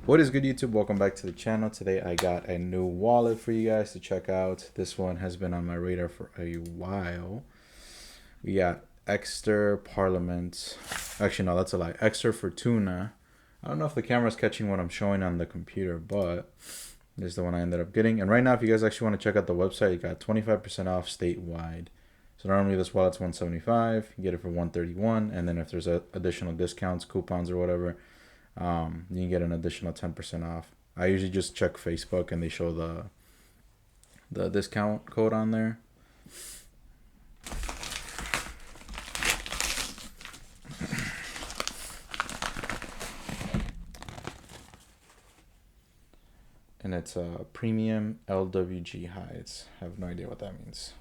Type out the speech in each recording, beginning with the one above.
What is good, YouTube? Welcome back to the channel. Today I got a new wallet for you guys to check out. This one has been on my radar for a while. We got Ekster Parliament. Actually, no, that's a lie. Ekster FORTUNA. I don't know if the camera's catching what I'm showing on the computer, but this is the one I ended up getting. And right now, if you guys actually want to check out the website, you got 25% off statewide. So normally this wallet's $175. You get it for $131, and then if there's additional discounts, coupons, or whatever, you can get an additional 10% off. I usually just check Facebook and they show the discount code on there. And it's a premium LWG hides. I have no idea what that means.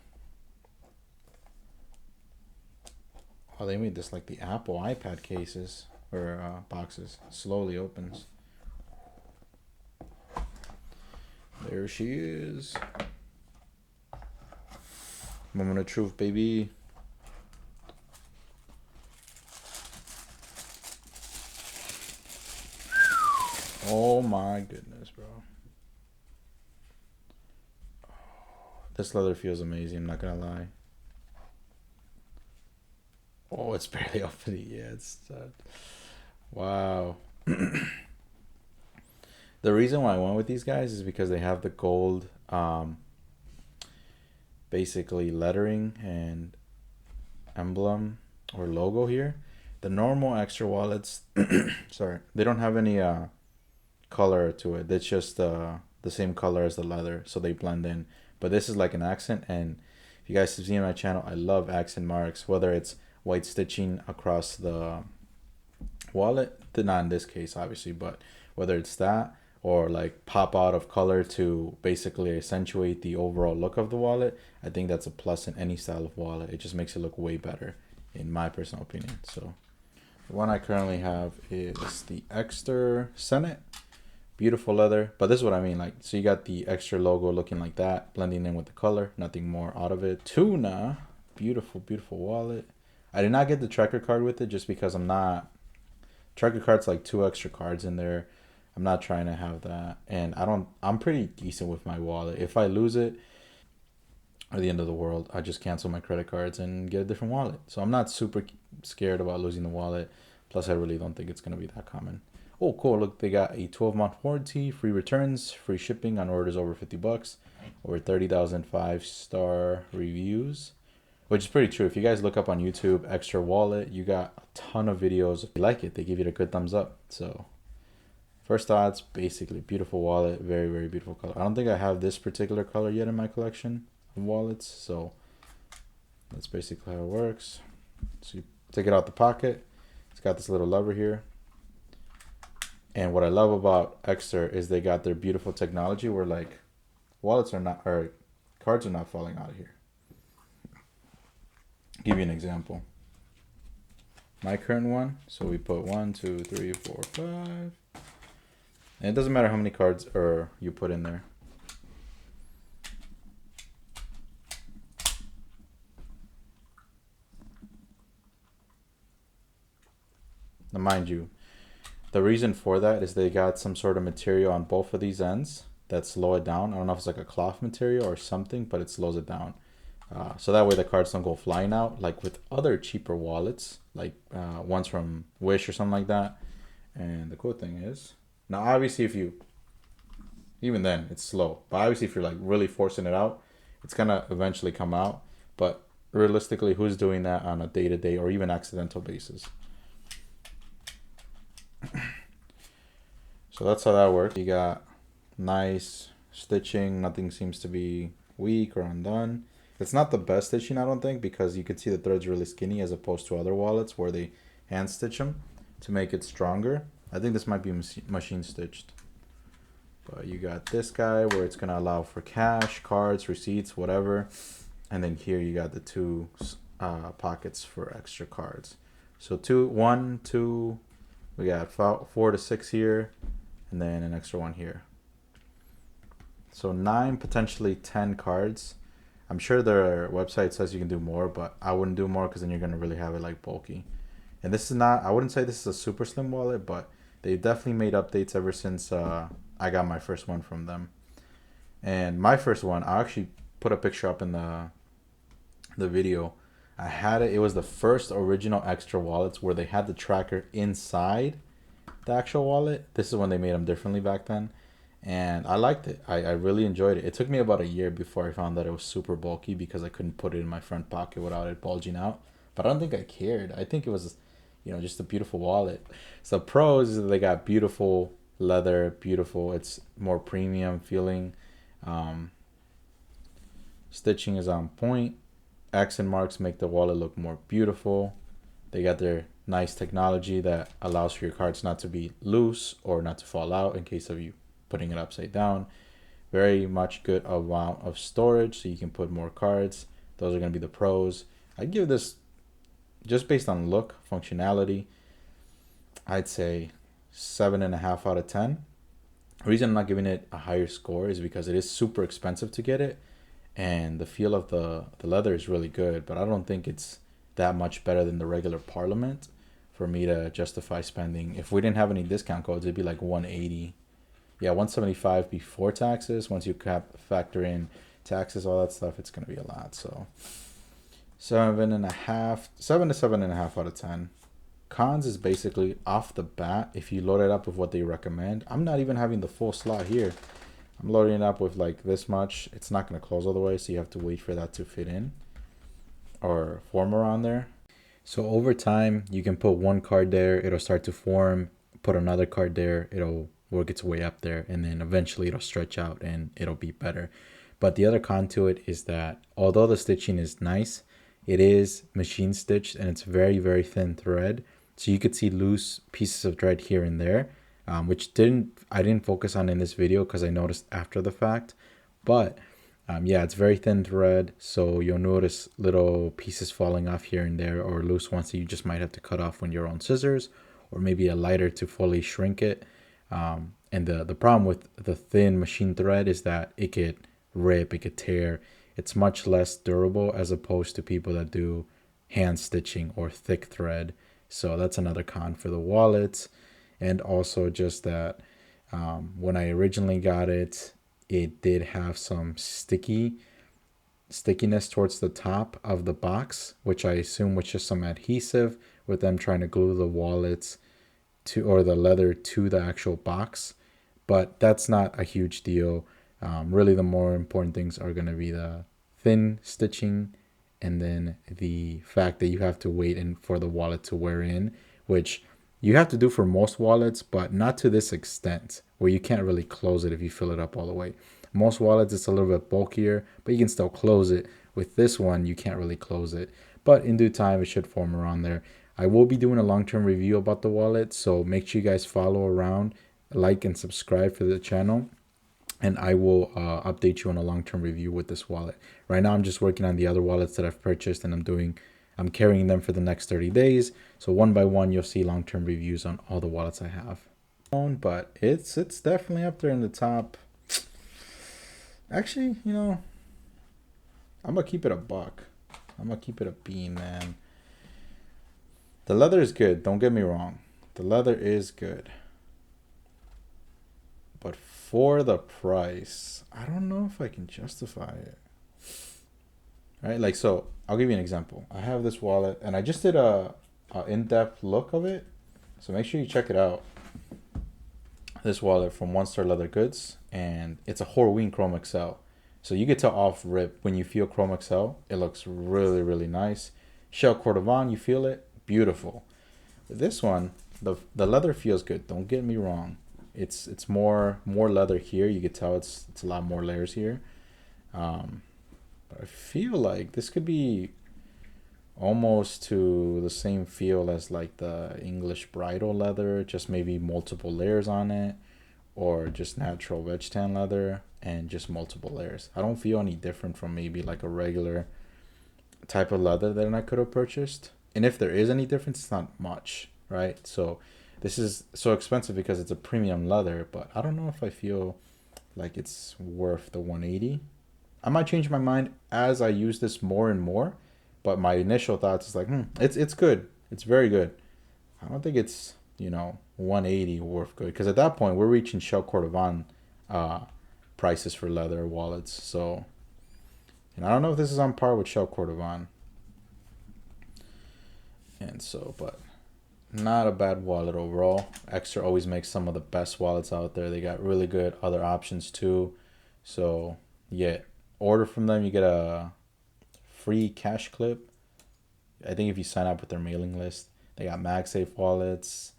Oh, they made this like the Apple iPad cases or boxes. Slowly opens. There she is. Moment of truth, baby. Oh my goodness, bro. This leather feels amazing, I'm not gonna lie. Oh, it's barely open. Yeah, it's wow. The reason why I went with these guys is because they have the gold basically lettering and emblem or logo here. The normal Ekster wallets sorry, they don't have any color to it. It's just the same color as the leather, so they blend in. But this is like an accent, and if you guys have seen my channel, I love accent marks, whether it's white stitching across the wallet, not in this case obviously, but whether it's that or like pop out of color to basically accentuate the overall look of the wallet, I think that's a plus in any style of wallet. It just makes it look way better in my personal opinion. So the one I currently have is the Ekster Senate. Beautiful leather, but this is what I mean, like, so you got the Ekster logo looking like that, blending in with the color, nothing more out of it. Tuna, beautiful wallet. I did not get the tracker card with it just because tracker card's like 2 extra cards in there. I'm not trying to have that, and I'm pretty decent with my wallet. If I lose it at the end of the world, I just cancel my credit cards and get a different wallet. So I'm not super scared about losing the wallet. Plus, I really don't think it's going to be that common. Oh, cool. Look, they got a 12-month warranty, free returns, free shipping on orders over $50, over 30,000 5-star reviews, which is pretty true. If you guys look up on YouTube, Ekster Wallet, you got a ton of videos. If you like it, they give you a good thumbs up. So first thoughts, basically, beautiful wallet, very, very beautiful color. I don't think I have this particular color yet in my collection of wallets, so that's basically how it works. So you take it out the pocket. It's got this little lever here. And what I love about Ekster is they got their beautiful technology where like cards are not falling out of here. Give you an example. My current one, so we put 1, 2, 3, 4, 5. And it doesn't matter how many cards you put in there. Now mind you, the reason for that is they got some sort of material on both of these ends that slow it down. I don't know if it's like a cloth material or something, but it slows it down. So that way the cards don't go flying out like with other cheaper wallets, like ones from Wish or something like that. And the cool thing is, now obviously even then it's slow, but obviously if you're like really forcing it out, it's gonna eventually come out. But realistically, who's doing that on a day-to-day or even accidental basis? So that's how that works. You got nice stitching, nothing seems to be weak or undone. It's not the best stitching, I don't think, because you can see the threads really skinny as opposed to other wallets where they hand stitch them to make it stronger. I think this might be machine stitched. But you got this guy where it's going to allow for cash, cards, receipts, whatever. And then here you got the 2 pockets for extra cards. So 1, 2, we got 4 to 6 here, and then an extra one here. So 9, potentially 10 cards. I'm sure their website says you can do more, but I wouldn't do more because then you're going to really have it like bulky. And this is not, I wouldn't say this is a super slim wallet, but They've definitely made updates ever since I got my first one from them. And my first one, I actually put a picture up in the video. I had it. It was the first original Ekster wallets where they had the tracker inside the actual wallet. This is when they made them differently back then. And I liked it. I really enjoyed it. It took me about a year before I found that it was super bulky because I couldn't put it in my front pocket without it bulging out. But I don't think I cared. I think it was, just a beautiful wallet. So pros is they got beautiful leather, beautiful. It's more premium feeling. Um, Stitching is on point. Accent marks make the wallet look more beautiful. They got their nice technology that allows for your cards not to be loose or not to fall out in case of you putting it upside down. Very much good amount of storage, so you can put more cards. Those are going to be the pros. I give this, just based on look, functionality, I'd say 7.5 out of 10. The reason I'm not giving it a higher score is because it is super expensive to get it, and the feel of the leather is really good, but I don't think it's that much better than the regular Parliament for me to justify spending. If we didn't have any discount codes, it'd be like 180. Yeah, 175 before taxes. Once you factor in taxes, all that stuff, it's gonna be a lot. So 7.5, 7.5 out of 10. Cons is basically off the bat. If you load it up with what they recommend, I'm not even having the full slot here. I'm loading it up with like this much. It's not gonna close all the way, so you have to wait for that to fit in or form around there. So over time, you can put one card there, it'll start to form, put another card there, it'll work its way up there, and then eventually it'll stretch out and it'll be better. But the other con to it is that although the stitching is nice, it is machine stitched and it's very, very thin thread. So you could see loose pieces of thread here and there, which I didn't focus on in this video because I noticed after the fact. But yeah, it's very thin thread, so you'll notice little pieces falling off here and there, or loose ones that you just might have to cut off with your own scissors, or maybe a lighter to fully shrink it. And the problem with the thin machine thread is that it could rip, it could tear. It's much less durable as opposed to people that do hand stitching or thick thread. So that's another con for the wallets. And also just that when I originally got it, it did have some stickiness towards the top of the box, which I assume was just some adhesive with them trying to glue the wallets to, or the leather to, the actual box. But that's not a huge deal. Really, the more important things are going to be the thin stitching and then the fact that you have to wait for the wallet to wear in, which you have to do for most wallets, but not to this extent where you can't really close it if you fill it up all the way. Most wallets, it's a little bit bulkier, but you can still close it. With this one, you can't really close it, but in due time, it should form around there. I will be doing a long-term review about the wallet, so make sure you guys follow around, like and subscribe for the channel, and I will update you on a long-term review with this wallet. Right now, I'm just working on the other wallets that I've purchased, and I'm carrying them for the next 30 days. So one by one, you'll see long-term reviews on all the wallets I have. But it's definitely up there in the top. Actually, I'm gonna keep it a buck. I'm gonna keep it a bean, man. The leather is good. Don't get me wrong. The leather is good. But for the price, I don't know if I can justify it. Right? Like, so I'll give you an example. I have this wallet and I just did a in-depth look of it. So make sure you check it out. This wallet from One Star Leather Goods, and it's a Horween Chrome Excel. So you get to off rip when you feel Chrome Excel. It looks really, really nice. Shell Cordovan, you feel it? Beautiful. This one, the leather feels good. Don't get me wrong. It's more leather here. You can tell it's a lot more layers here. But I feel like this could be almost to the same feel as like the English bridal leather, just maybe multiple layers on it, or just natural veg tan leather and just multiple layers. I don't feel any different from maybe like a regular type of leather that I could have purchased. And if there is any difference, it's not much, right? So this is so expensive because it's a premium leather, but I don't know if I feel like it's worth the 180. I might change my mind as I use this more and more, but my initial thoughts is like, it's good. It's very good. I don't think it's you know, 180 worth good, because at that point we're reaching Shell Cordovan prices for leather wallets. So, and I don't know if this is on par with Shell Cordovan. And so, but not a bad wallet overall. Ekster always makes some of the best wallets out there. They got really good other options too. So yeah, order from them. You get a free cash clip. I think if you sign up with their mailing list. They got MagSafe wallets.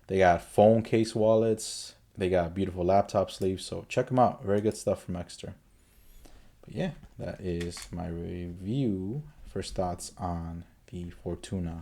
They got phone case wallets. They got beautiful laptop sleeves. So check them out. Very good stuff from Ekster. But yeah, that is my review. First thoughts on the Fortuna